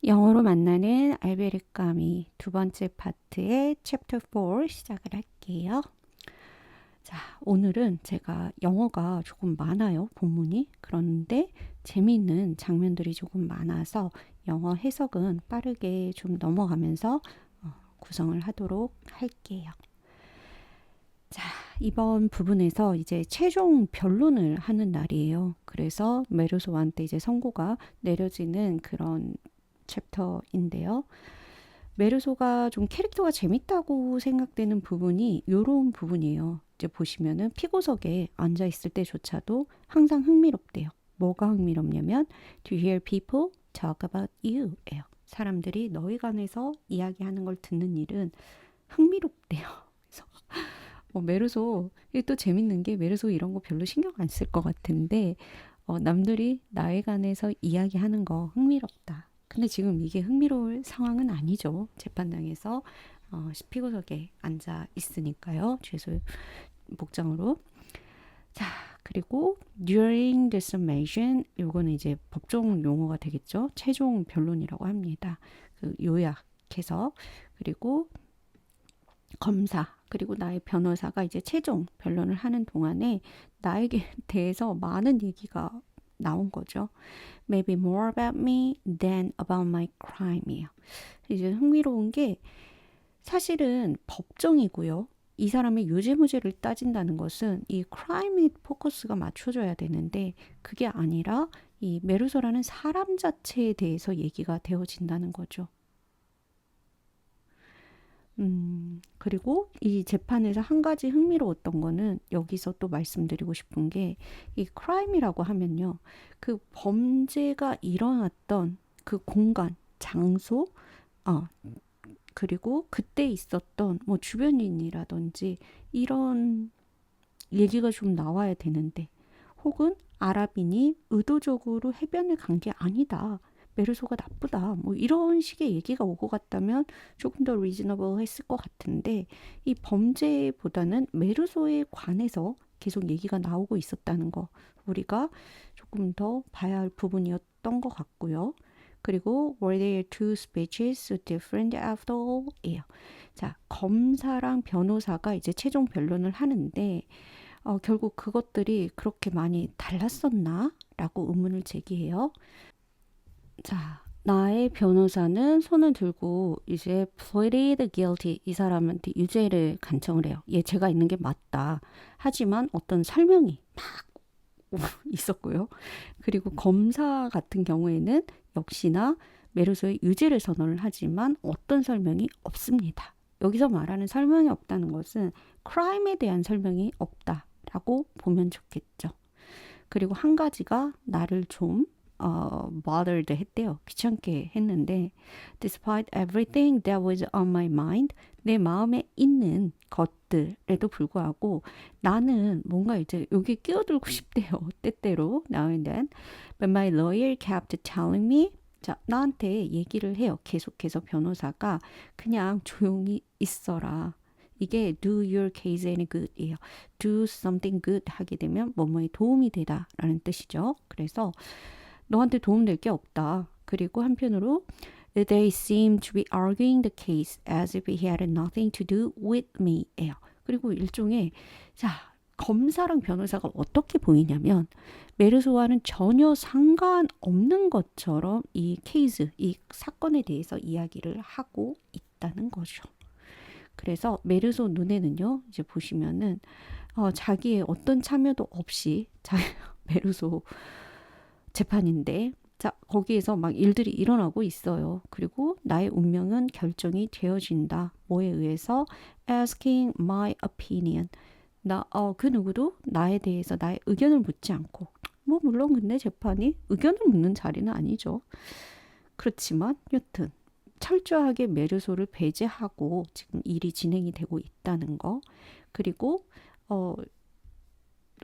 영어로 만나는 알베르까미 두 번째 파트의 챕터 4 시작을 할게요. 자, 오늘은 제가 영어가 조금 많아요, 본문이. 그런데 재미있는 장면들이 조금 많아서 영어 해석은 빠르게 좀 넘어가면서 구성을 하도록 할게요. 자, 이번 부분에서 이제 최종 변론을 하는 날이에요. 그래서 메르소한테 이제 선고가 내려지는 그런 챕터인데요. 메르소가 좀 캐릭터가 재밌다고 생각되는 부분이 이런 부분이에요. 이제 보시면은 피고석에 앉아 있을 때조차도 항상 흥미롭대요. 뭐가 흥미롭냐면 to hear people talk about you예요. 사람들이 너에 관해서 이야기하는 걸 듣는 일은 흥미롭대요. 그래서 메르소 이게 또 재밌는 게 메르소 이런 거 별로 신경 안 쓸 것 같은데 남들이 나에 관해서 이야기하는 거 흥미롭다. 근데 지금 이게 흥미로울 상황은 아니죠. 재판장에서 피고석에 앉아 있으니까요. 죄수 복장으로. 자, 그리고 during the summation 요거는 이제 법정 용어가 되겠죠. 최종 변론이라고 합니다. 그 요약해서 그리고 검사 그리고 나의 변호사가 이제 최종 변론을 하는 동안에 나에게 대해서 많은 얘기가 나온 거죠. Maybe more about me than about my crime이에요. 이제 흥미로운 게 사실은 법정이고요. 이 사람의 유죄무죄를 따진다는 것은 이 크라임에 포커스가 맞춰져야 되는데 그게 아니라 이 메르소라는 사람 자체에 대해서 얘기가 되어진다는 거죠. 그리고 이 재판에서 한 가지 흥미로웠던 거는 여기서 또 말씀드리고 싶은 게 이 크라임이라고 하면요. 그 범죄가 일어났던 그 공간, 장소, 어, 그리고 그때 있었던 뭐 주변인이라든지 이런 얘기가 좀 나와야 되는데 혹은 아랍인이 의도적으로 해변에 간 게 아니다. 메르소가 나쁘다. 뭐 이런 식의 얘기가 오고 갔다면 조금 더 리즈너블 했을 것 같은데 이 범죄보다는 메르소에 관해서 계속 얘기가 나오고 있었다는 거 우리가 조금 더 봐야 할 부분이었던 것 같고요. 그리고 were there two speeches so different after all? 예요. 자, 검사랑 변호사가 이제 최종 변론을 하는데 결국 그것들이 그렇게 많이 달랐었나? 라고 의문을 제기해요. 자, 나의 변호사는 손을 들고 이제 pleaded guilty 이 사람한테 유죄를 간청을 해요. 얘 제가 있는 게 맞다. 하지만 어떤 설명이 막 있었고요. 그리고 검사 같은 경우에는 역시나 메르소의 유죄를 선언을 하지만 어떤 설명이 없습니다. 여기서 말하는 설명이 없다는 것은 크라임에 대한 설명이 없다라고 보면 좋겠죠. 그리고 한 가지가 나를 좀 bothered 했대요. 귀찮게 했는데 despite everything that was on my mind 내 마음에 있는 것들에도 불구하고 나는 뭔가 이제 여기 끼어들고 싶대요. 때때로 now and then but my lawyer kept telling me 자, 나한테 얘기를 해요. 계속해서 변호사가 그냥 조용히 있어라. 이게 do your case any good이에요. do something good 하게 되면 뭐뭐에 도움이 되다 라는 뜻이죠. 그래서 너한테 도움될 게 없다. 그리고 한편으로 they seem to be arguing the case as if he had nothing to do with me 예요. 그리고 일종의 자 검사랑 변호사가 어떻게 보이냐면 메르소와는 전혀 상관없는 것처럼 이 케이스, 이 사건에 대해서 이야기를 하고 있다는 거죠. 그래서 메르소 눈에는요, 이제 보시면은 자기의 어떤 참여도 없이 메르소 재판인데 자 거기에서 막 일들이 일어나고 있어요. 그리고 나의 운명은 결정이 되어진다. 뭐에 의해서? Asking my opinion. 그 누구도 나에 대해서 나의 의견을 묻지 않고 뭐 물론 근데 재판이 의견을 묻는 자리는 아니죠. 그렇지만 여튼 철저하게 메르소를 배제하고 지금 일이 진행이 되고 있다는 거. 그리고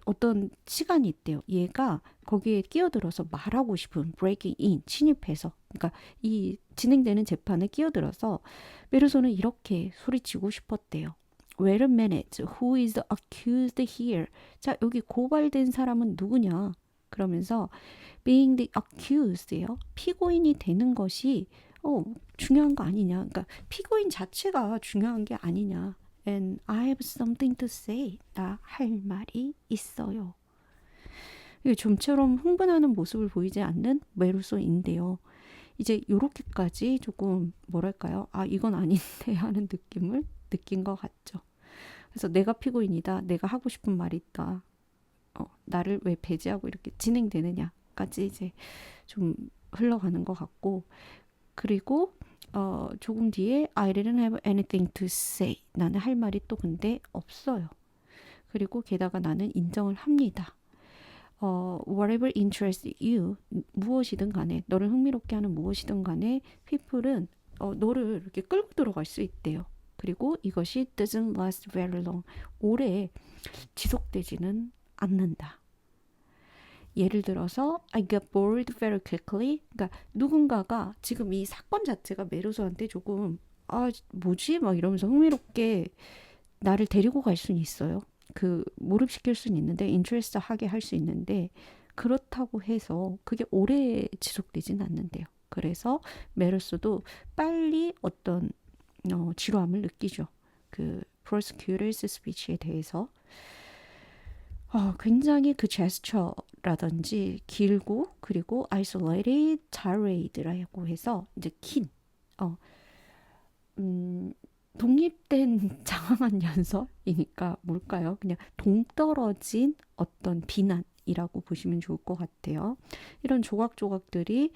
어떤 시간이 있대요. 얘가 거기에 끼어들어서 말하고 싶은 breaking in, 침입해서 그러니까 이 진행되는 재판에 끼어들어서 메르소는 이렇게 소리치고 싶었대요. Wait a minute, who is the accused here? 자, 여기 고발된 사람은 누구냐? 그러면서 being the accused예요. 피고인이 되는 것이 중요한 거 아니냐. 그러니까 피고인 자체가 중요한 게 아니냐. And I have something to say. 나 할 말이 있어요. 이게 좀처럼 흥분하는 모습을 보이지 않는 메루소인데요. 이제 요렇게까지 조금 뭐랄까요? 아, 이건 아닌데 하는 느낌을 느낀 것 같죠. 그래서 내가 피고인이다. 내가 하고 싶은 말이 있다. 나를 왜 배제하고 이렇게 진행되느냐까지 이제 좀 흘러가는 것 같고, 그리고 조금 뒤에 I didn't have anything to say. 나는 할 말이 또 근데 없어요. 그리고 게다가 나는 인정을 합니다. whatever interests you, 무엇이든 간에, 너를 흥미롭게 하는 무엇이든 간에 people은 너를 이렇게 끌고 들어갈 수 있대요. 그리고 이것이 doesn't last very long, 오래 지속되지는 않는다. 예를 들어서 I got bored very quickly. 그러니까 누군가가 지금 이 사건 자체가 메르소한테 조금 뭐지? 막 이러면서 흥미롭게 나를 데리고 갈 수는 있어요. 몰입시킬 수는 있는데 인트레스트 하게 할 수 있는데 그렇다고 해서 그게 오래 지속되진 않는데요. 그래서 메르소도 빨리 어떤 지루함을 느끼죠. prosecutor's speech에 대해서 굉장히 그 제스처라든지 길고, 그리고 isolated tirade라고 해서 이제 긴 독립된 장황한 연설이니까 뭘까요? 그냥 동떨어진 어떤 비난이라고 보시면 좋을 것 같아요. 이런 조각조각들이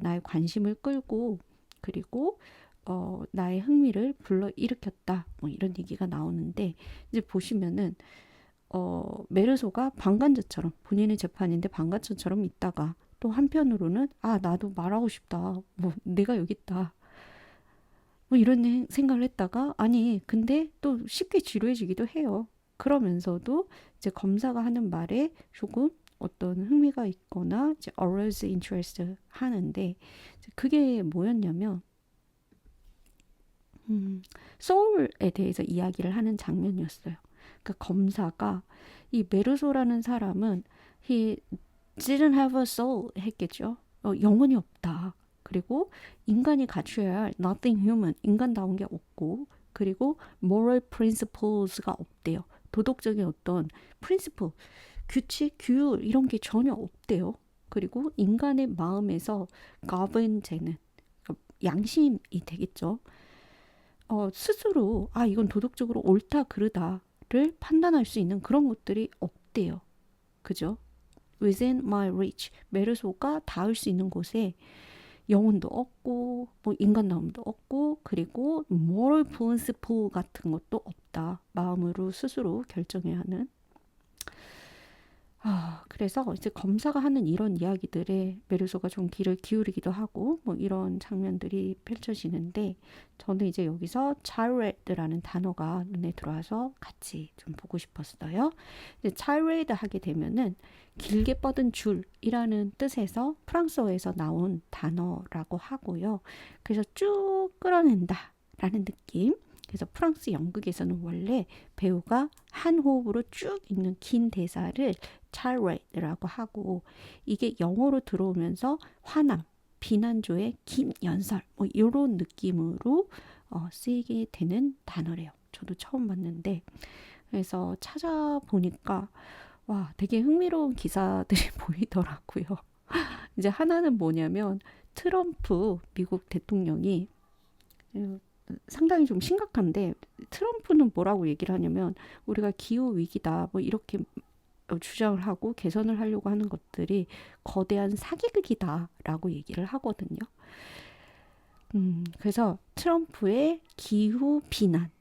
나의 관심을 끌고, 그리고 나의 흥미를 불러일으켰다. 뭐 이런 얘기가 나오는데, 이제 보시면은 메르소가 방관자처럼, 본인의 재판인데 방관자처럼 있다가 또 한편으로는 나도 말하고 싶다. 뭐 내가 여기 있다. 뭐 이런 생각을 했다가 아니 근데 또 쉽게 지루해지기도 해요. 그러면서도 이제 검사가 하는 말에 조금 어떤 흥미가 있거나 이제 arouse interest 하는데, 그게 뭐였냐면 소울에 대해서 이야기를 하는 장면이었어요. 그러니까 검사가 이 메르소라는 사람은 he didn't have a soul 했겠죠. 영혼이 없다. 그리고 인간이 갖춰야 할 nothing human, 인간다운 게 없고, 그리고 moral principles가 없대요. 도덕적인 어떤 principle, 규칙, 규율 이런 게 전혀 없대요. 그리고 인간의 마음에서 govern 되는, 그러니까 양심이 되겠죠. 스스로 이건 도덕적으로 옳다 그르다를 판단할 수 있는 그런 것들이 없대요. 그죠? within my reach, 메르소가 닿을 수 있는 곳에 영혼도 없고 뭐 인간다움도 없고, 그리고 moral principle 같은 것도 없다. 마음으로 스스로 결정해야 하는. 그래서 이제 검사가 하는 이런 이야기들에 메르소가 좀 귀를 기울이기도 하고 뭐 이런 장면들이 펼쳐지는데, 저는 이제 여기서 tirade 단어가 눈에 들어와서 같이 좀 보고 싶었어요. 이제 tirade 하게 되면은 길게 뻗은 줄이라는 뜻에서 프랑스어에서 나온 단어라고 하고요. 그래서 쭉 끌어낸다 라는 느낌. 그래서 프랑스 연극에서는 원래 배우가 한 호흡으로 쭉 읽는 긴 대사를 tirade라고 하고, 이게 영어로 들어오면서 화남, 비난조의 긴 연설 뭐 이런 느낌으로 쓰이게 되는 단어래요. 저도 처음 봤는데, 그래서 찾아보니까 와, 되게 흥미로운 기사들이 보이더라고요. 이제 하나는 뭐냐면 트럼프 미국 대통령이 상당히 좀 심각한데, 트럼프는 뭐라고 얘기를 하냐면 우리가 기후 위기다 뭐 이렇게 주장을 하고 개선을 하려고 하는 것들이 거대한 사기극이다라고 얘기를 하거든요. 그래서 트럼프의 기후 비난,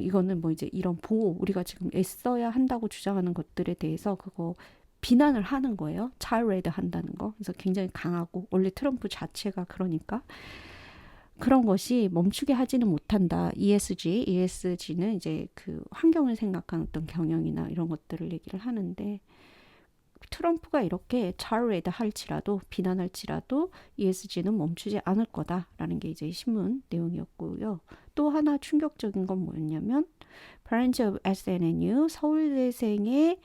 이거는 뭐 이제 이런 보호, 우리가 지금 애써야 한다고 주장하는 것들에 대해서 그거 비난을 하는 거예요. 차이레드 한다는 거. 그래서 굉장히 강하고, 원래 트럼프 자체가 그러니까 그런 것이 멈추게 하지는 못한다. ESG는 이제 환경을 생각하는 어떤 경영이나 이런 것들을 얘기를 하는데, 트럼프가 이렇게 차이레드 할지라도, 비난할지라도 ESG는 멈추지 않을 거다라는 게 이제 신문 내용이었고요. 또 하나 충격적인 건 뭐였냐면 Parents of SNNU 서울대생의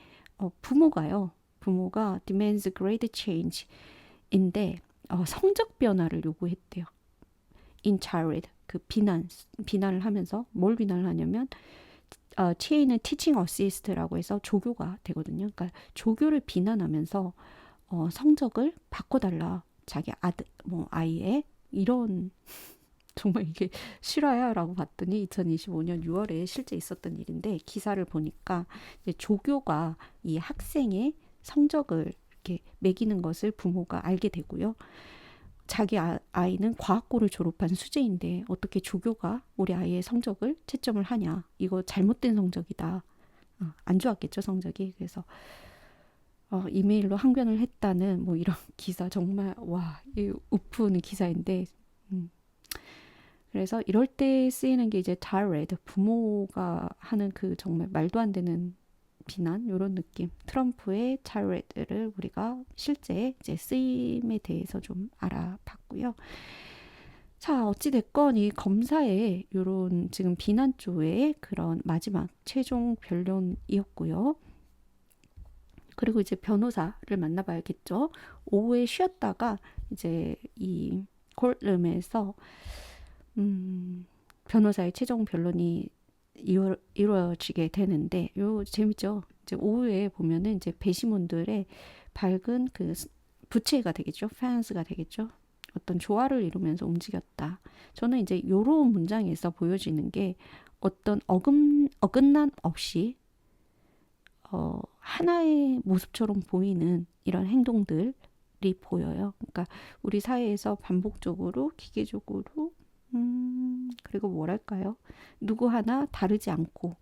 부모가 demands great change인데 성적 변화를 요구했대요. in tirade 그 비난을 하면서 뭘 비난을 하냐면 TA는 teaching assist라고 해서 조교가 되거든요. 그러니까 조교를 비난하면서 성적을 바꿔달라 자기 아이의 이런 정말 이게 실화야라고 봤더니 2025년 6월에 실제 있었던 일인데 기사를 보니까 이제 조교가 이 학생의 성적을 이렇게 매기는 것을 부모가 알게 되고요. 자기 아이는 과학고를 졸업한 수재인데 어떻게 조교가 우리 아이의 성적을 채점을 하냐. 이거 잘못된 성적이다. 안 좋았겠죠, 성적이. 그래서 이메일로 항변을 했다는 뭐 이런 기사 정말 이 우프는 기사인데 그래서 이럴 때 쓰이는 게 이제 tirade 부모가 하는 그 정말 말도 안 되는 비난 이런 느낌 트럼프의 tirade를 우리가 실제 이제 쓰임에 대해서 좀 알아봤고요. 자 어찌됐건 이 검사의 이런 지금 비난 쪽의 그런 마지막 최종 변론이었고요. 그리고 이제 변호사를 만나봐야겠죠. 오후에 쉬었다가 이제 이 콜룸에서 변호사의 최종 변론이 이루어지게 되는데 요 재밌죠. 이제 오후에 보면은 이제 배심원들의 밝은 그 부채가 되겠죠. 팬스가 되겠죠. 어떤 조화를 이루면서 움직였다. 저는 이제 요런 문장에서 보여지는 게 어떤 어긋남 없이 하나의 모습처럼 보이는 이런 행동들이 보여요. 그러니까 우리 사회에서 반복적으로 기계적으로 그리고 뭐랄까요? 누구 하나 다르지 않고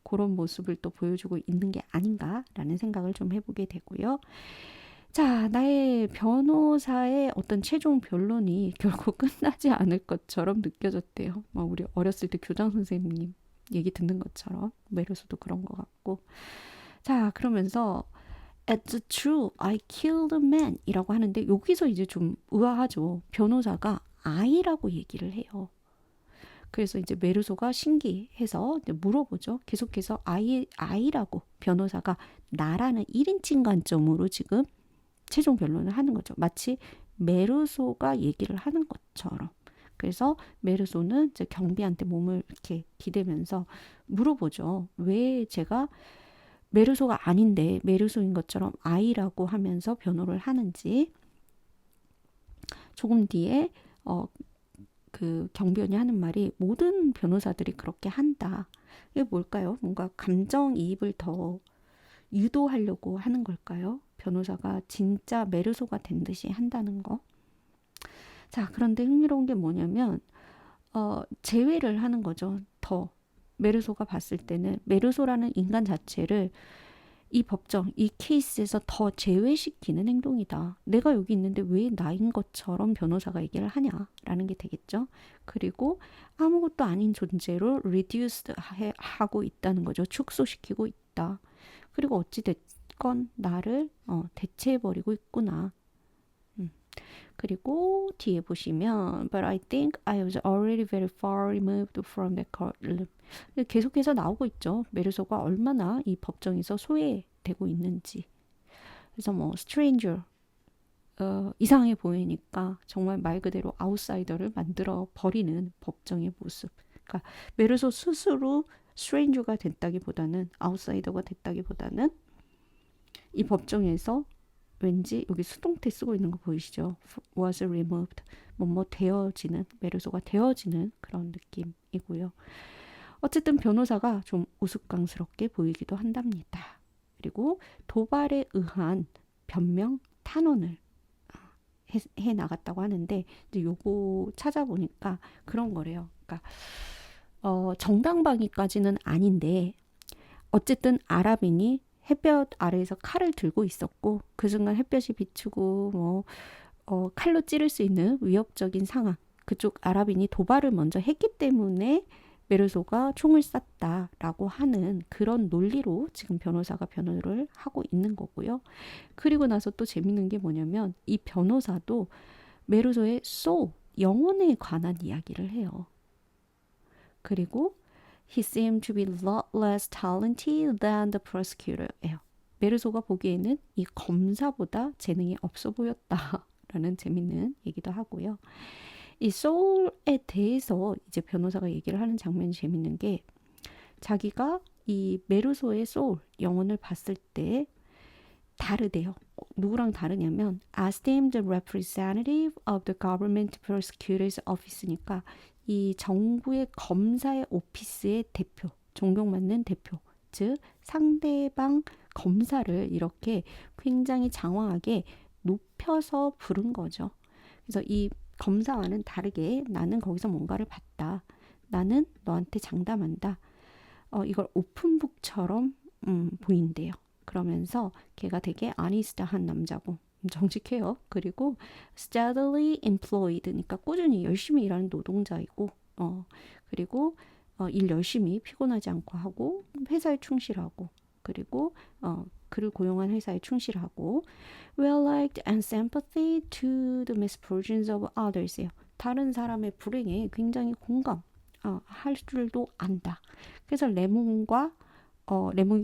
그런 모습을 또 보여주고 있는 게 아닌가라는 생각을 좀 해보게 되고요. 자, 나의 변호사의 어떤 최종 변론이 결국 끝나지 않을 것처럼 느껴졌대요. 우리 어렸을 때 교장 선생님 얘기 듣는 것처럼 메르소도 그런 것 같고. 자, 그러면서 It's true, I killed a man 이라고 하는데 여기서 이제 좀 의아하죠. 변호사가 I라고 얘기를 해요. 그래서 이제 메르소가 신기해서 이제 물어보죠. 계속해서 I라고 변호사가 나라는 1인칭 관점으로 지금 최종 변론을 하는 거죠. 마치 메르소가 얘기를 하는 것처럼. 그래서 메르소는 이제 경비한테 몸을 이렇게 기대면서 물어보죠. 왜 제가 메르소가 아닌데 메르소인 것처럼 I라고 하면서 변호를 하는지. 조금 뒤에 그 경비원이 하는 말이 모든 변호사들이 그렇게 한다. 이게 뭘까요? 뭔가 감정이입을 더 유도하려고 하는 걸까요? 변호사가 진짜 메르소가 된 듯이 한다는 거. 자, 그런데 흥미로운 게 뭐냐면 제외를 하는 거죠. 더 메르소가 봤을 때는 메르소라는 인간 자체를 이 법정, 이 케이스에서 더 제외시키는 행동이다. 내가 여기 있는데 왜 나인 것처럼 변호사가 얘기를 하냐라는 게 되겠죠. 그리고 아무것도 아닌 존재로 reduced 하고 있다는 거죠. 축소시키고 있다. 그리고 어찌됐건 나를 대체해버리고 있구나. 그리고 뒤에 보시면 But I think I was already very far removed from the courtroom. 계속해서 나오고 있죠. 메르소가 얼마나 이 법정에서 소외되고 있는지. 그래서 뭐 stranger 이상해 보이니까 정말 말 그대로 아웃사이더를 만들어 버리는 법정의 모습. 그러니까 메르소 스스로 stranger가 됐다기보다는 아웃사이더가 됐다기보다는 이 법정에서 왠지 여기 수동태 쓰고 있는 거 보이시죠? was removed. 뭐뭐 되어지는, 메르소가 되어지는 그런 느낌이고요. 어쨌든 변호사가 좀 우스꽝스럽게 보이기도 한답니다. 그리고 도발에 의한 변명 탄원을 해 나갔다고 하는데 이제 요거 찾아보니까 그런 거래요. 그러니까 정당방위까지는 아닌데 어쨌든 아랍인이 햇볕 아래에서 칼을 들고 있었고 그 순간 햇볕이 비추고 뭐 칼로 찌를 수 있는 위협적인 상황. 그쪽 아랍인이 도발을 먼저 했기 때문에 메르소가 총을 쐈다라고 하는 그런 논리로 지금 변호사가 변호를 하고 있는 거고요. 그리고 나서 또 재밌는 게 뭐냐면 이 변호사도 메르소의 soul, 영혼에 관한 이야기를 해요. 그리고 He seemed to be a lot less talented than the prosecutor예요. 메르소가 보기에는 이 검사보다 재능이 없어 보였다라는 재밌는 얘기도 하고요. 이 soul에 대해서 이제 변호사가 얘기를 하는 장면이 재밌는 게 자기가 이 메르소의 soul, 영혼을 봤을 때 다르대요. 누구랑 다르냐면 as deemed representative of the government prosecutor's office니까 이 정부의 검사의 오피스의 대표, 존경받는 대표, 즉 상대방 검사를 이렇게 굉장히 장황하게 높여서 부른 거죠. 그래서 이 검사와는 다르게 나는 거기서 뭔가를 봤다. 나는 너한테 장담한다. 이걸 오픈북처럼 보인대요. 그러면서 걔가 되게 아니스트한 남자고 정직해요. 그리고 steadily employed니까 꾸준히 열심히 일하는 노동자이고 그리고 일 열심히 피곤하지 않고 하고 회사에 충실하고 그리고 그를 고용한 회사에 충실하고 well liked and sympathy to the misfortunes of others예요. 다른 사람의 불행에 굉장히 공감 할 줄도 안다. 그래서 레몬에게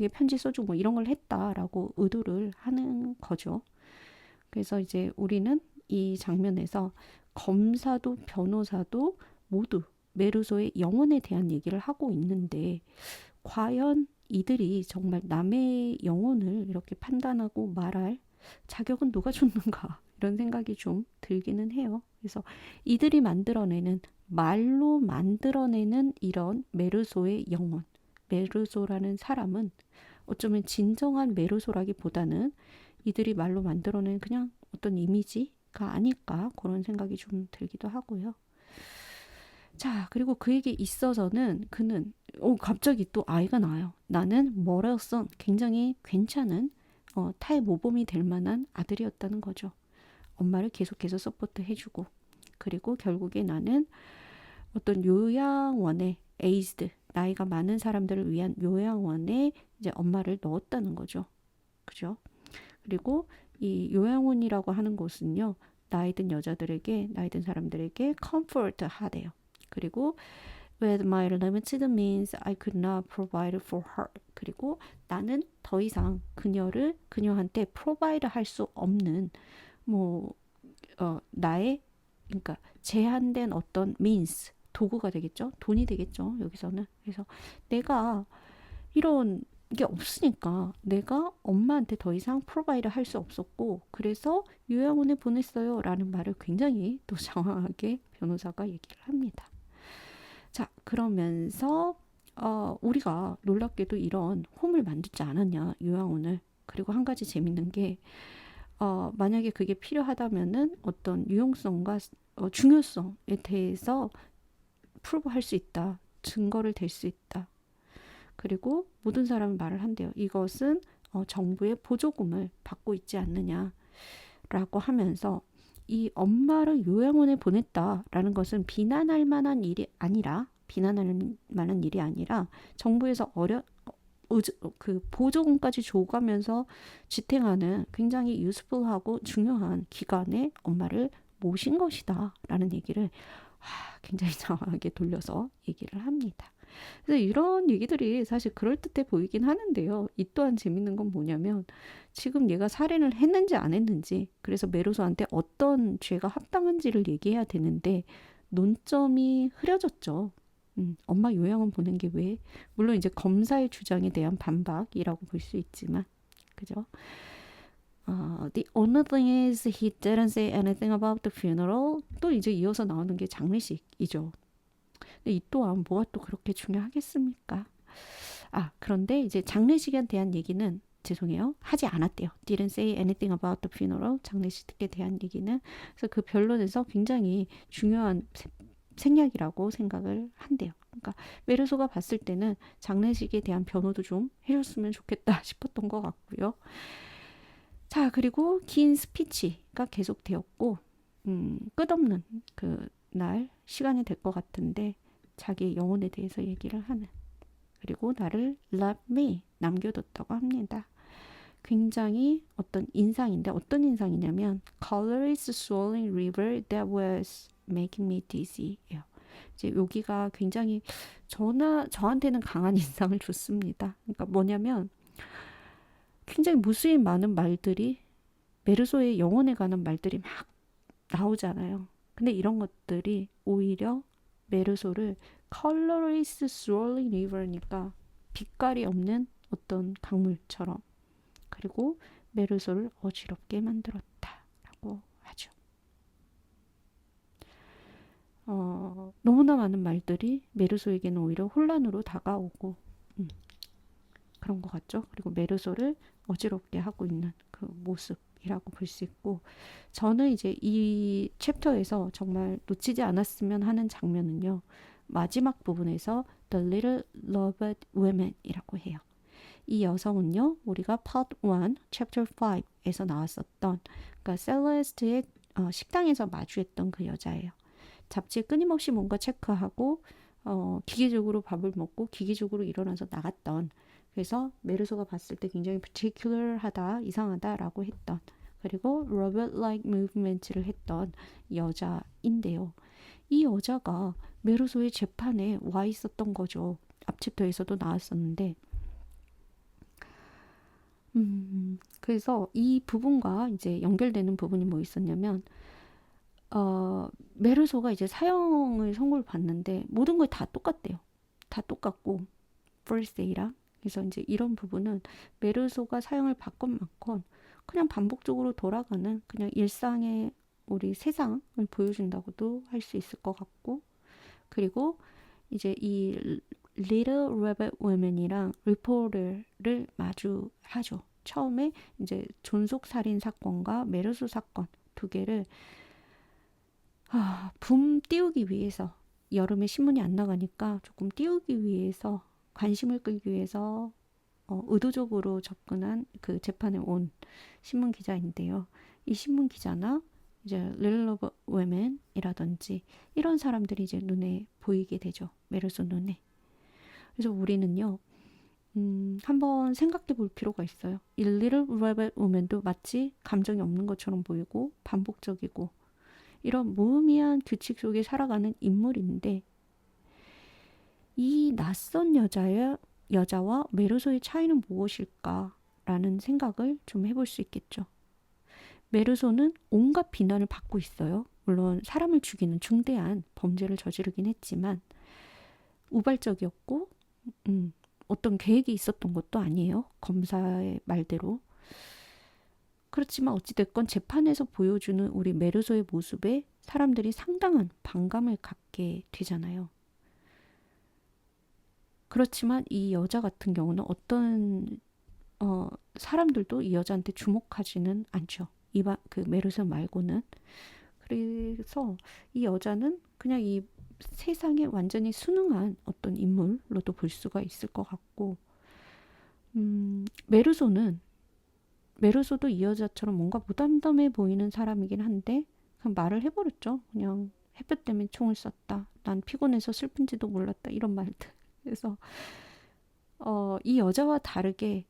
편지 써주고 뭐 이런 걸 했다라고 의도를 하는 거죠. 그래서 이제 우리는 이 장면에서 검사도 변호사도 모두 메르소의 영혼에 대한 얘기를 하고 있는데 과연 이들이 정말 남의 영혼을 이렇게 판단하고 말할 자격은 누가 줬는가 이런 생각이 좀 들기는 해요. 그래서 이들이 만들어내는 말로 만들어내는 이런 메르소의 영혼, 메르소라는 사람은 어쩌면 진정한 메르소라기보다는 이들이 말로 만들어낸 그냥 어떤 이미지가 아닐까 그런 생각이 좀 들기도 하고요. 자, 그리고 그에게 있어서는 그는 갑자기 또 아이가 나와요. 나는 뭐라서 굉장히 괜찮은 타의 모범이 될 만한 아들이었다는 거죠. 엄마를 계속해서 서포트 해주고 그리고 결국에 나는 어떤 요양원에 에이즈드 나이가 많은 사람들을 위한 요양원에 이제 엄마를 넣었다는 거죠. 그죠? 그리고 이 요양원이라고 하는 곳은요. 나이든 여자들에게 나이든 사람들에게 comfort 하대요. 그리고 with my limited means I could not provide for her. 그리고 나는 더 이상 그녀한테 provide 할 수 없는 나의 그러니까 제한된 어떤 means 도구가 되겠죠. 돈이 되겠죠. 여기서는. 그래서 내가 이런 게 없으니까 내가 엄마한테 더 이상 프로바이드 할 수 없었고 그래서 요양원에 보냈어요 라는 말을 굉장히 또 장황하게 변호사가 얘기를 합니다. 자, 그러면서 우리가 놀랍게도 이런 홈을 만들지 않았냐 요양원을. 그리고 한 가지 재밌는 게 만약에 그게 필요하다면은 어떤 유용성과 중요성에 대해서 프로브할 수 있다. 증거를 댈 수 있다. 그리고 모든 사람이 말을 한대요. 이것은 정부의 보조금을 받고 있지 않느냐라고 하면서 이 엄마를 요양원에 보냈다라는 것은 비난할 만한 일이 아니라 정부에서 그 보조금까지 줘가면서 지탱하는 굉장히 유스풀하고 중요한 기관에 엄마를 모신 것이다 라는 얘기를 굉장히 장황하게 돌려서 얘기를 합니다. 그래서 이런 얘기들이 사실 그럴듯해 보이긴 하는데요. 이 또한 재밌는 건 뭐냐면 지금 얘가 살인을 했는지 안 했는지 그래서 메르소한테 어떤 죄가 합당한지를 얘기해야 되는데 논점이 흐려졌죠. 엄마 요양원 보낸 게 왜? 물론 이제 검사의 주장에 대한 반박이라고 볼 수 있지만 그죠? The only thing is he didn't say anything about the funeral. 또 이제 이어서 나오는 게 장례식이죠. 근데 이 또한 뭐가 또 그렇게 중요하겠습니까? 그런데 이제 장례식에 대한 얘기는 죄송해요. 하지 않았대요. Didn't say anything about the funeral. 장례식에 대한 얘기는. 그래서 그 변론에서 굉장히 중요한 생략이라고 생각을 한대요. 그러니까 메르소가 봤을 때는 장례식에 대한 변호도 좀 해줬으면 좋겠다 싶었던 것 같고요. 자, 그리고 긴 스피치가 계속되었고 끝없는 그 날 시간이 될 것 같은데 자기 영혼에 대해서 얘기를 하는 그리고 나를 love me 남겨뒀다고 합니다. 굉장히 어떤 인상인데 어떤 인상이냐면 color is swirling river that was making me dizzy. 이제 여기가 굉장히 저한테는 강한 인상을 줬습니다. 그러니까 뭐냐면 굉장히 무수히 많은 말들이 메르소의 영혼에 관한 말들이 막 나오잖아요. 근데 이런 것들이 오히려 메르소를 colorless swirling river니까 빛깔이 없는 어떤 강물처럼, 그리고 메르소를 어지럽게 만들었다라고 하죠. 너무나 많은 말들이 메르소에게는 오히려 혼란으로 다가오고 그런 것 같죠. 그리고 메르소를 어지럽게 하고 있는 그 모습이라고 볼 수 있고, 저는 이제 이 챕터에서 정말 놓치지 않았으면 하는 장면은요, 마지막 부분에서 The Little Loved Women이라고 해요. 이 여성은요, 우리가 Part 1, Chapter 5에서 나왔었던, 그러니까 셀레스트의 식당에서 마주했던 그 여자예요. 잡지에 끊임없이 뭔가 체크하고 기계적으로 밥을 먹고 기계적으로 일어나서 나갔던, 그래서 메르소가 봤을 때 굉장히 particular하다, 이상하다라고 했던, 그리고 robot-like movement를 했던 여자인데요. 이 여자가 메르소의 재판에 와 있었던 거죠. 앞 챕터에서도 나왔었는데, 그래서 이 부분과 이제 연결되는 부분이 뭐 있었냐면, 메르소가 이제 사형을 선고를 받는데 모든 걸 다 똑같대요. 다 똑같고, first day랑. 그래서 이제 이런 부분은 메르소가 사형을 받건 말건 그냥 반복적으로 돌아가는 그냥 일상의 우리 세상을 보여준다고도 할 수 있을 것 같고, 그리고 이제 이 Little Rabbit Women이랑 리포터를 마주하죠. 처음에 이제 존속 살인 사건과 메르소 사건 두 개를 붐 띄우기 위해서, 여름에 신문이 안 나가니까 조금 띄우기 위해서, 관심을 끌기 위해서 의도적으로 접근한 그 재판에 온 신문 기자인데요. 이 신문 기자나 이제 Little of Women이라든지 이런 사람들이 이제 눈에 보이게 되죠. 메르소 눈에. 그래서 우리는요, 한번 생각해 볼 필요가 있어요. 이 Little Rabbit Woman도 마치 감정이 없는 것처럼 보이고 반복적이고 이런 무의미한 규칙 속에 살아가는 인물인데, 이 낯선 여자와 메르소의 차이는 무엇일까라는 생각을 좀 해볼 수 있겠죠. 메르소는 온갖 비난을 받고 있어요. 물론 사람을 죽이는 중대한 범죄를 저지르긴 했지만 우발적이었고 어떤 계획이 있었던 것도 아니에요. 검사의 말대로. 그렇지만 어찌됐건 재판에서 보여주는 우리 메르소의 모습에 사람들이 상당한 반감을 갖게 되잖아요. 그렇지만 이 여자 같은 경우는 어떤 사람들도 이 여자한테 주목하지는 않죠. 그 메르소 말고는. 그래서 이 여자는 그냥 이 세상에 완전히 순응한 어떤 인물로도 볼 수가 있을 것 같고, 메르소도 이 여자처럼 뭔가 무담담해 보이는 사람이긴 한데 그냥 말을 해버렸죠. 그냥 햇볕 때문에 총을 쐈다. 난 피곤해서 슬픈지도 몰랐다. 이런 말들. 그래서 이 여자와 다르게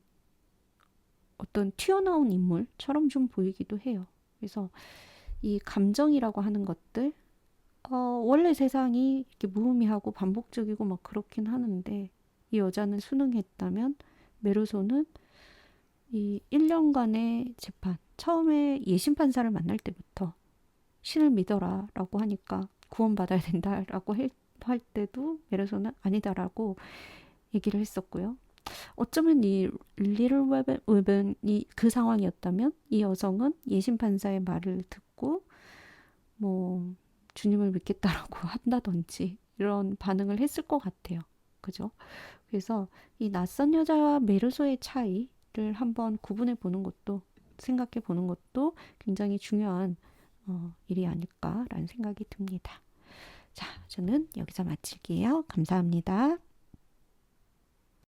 어떤 튀어나온 인물처럼 좀 보이기도 해요. 그래서 이 감정이라고 하는 것들, 원래 세상이 이렇게 무의미하고 반복적이고 막 그렇긴 하는데, 이 여자는 순응했다면 메르소는 이 1년간의 재판, 처음에 예심 판사를 만날 때부터 신을 믿어라 라고 하니까 구원받아야 된다라고 할 때도 메르소는 아니다라고 얘기를 했었고요. 어쩌면 이 리틀 웨븐이 그 상황이었다면 이 여성은 예심 판사의 말을 듣고 뭐 주님을 믿겠다라고 한다든지 이런 반응을 했을 것 같아요. 그죠? 그래서 이 낯선 여자와 메르소의 차이를 한번 구분해 보는 것도, 생각해 보는 것도 굉장히 중요한 일이 아닐까라는 생각이 듭니다. 자, 저는 여기서 마칠게요. 감사합니다.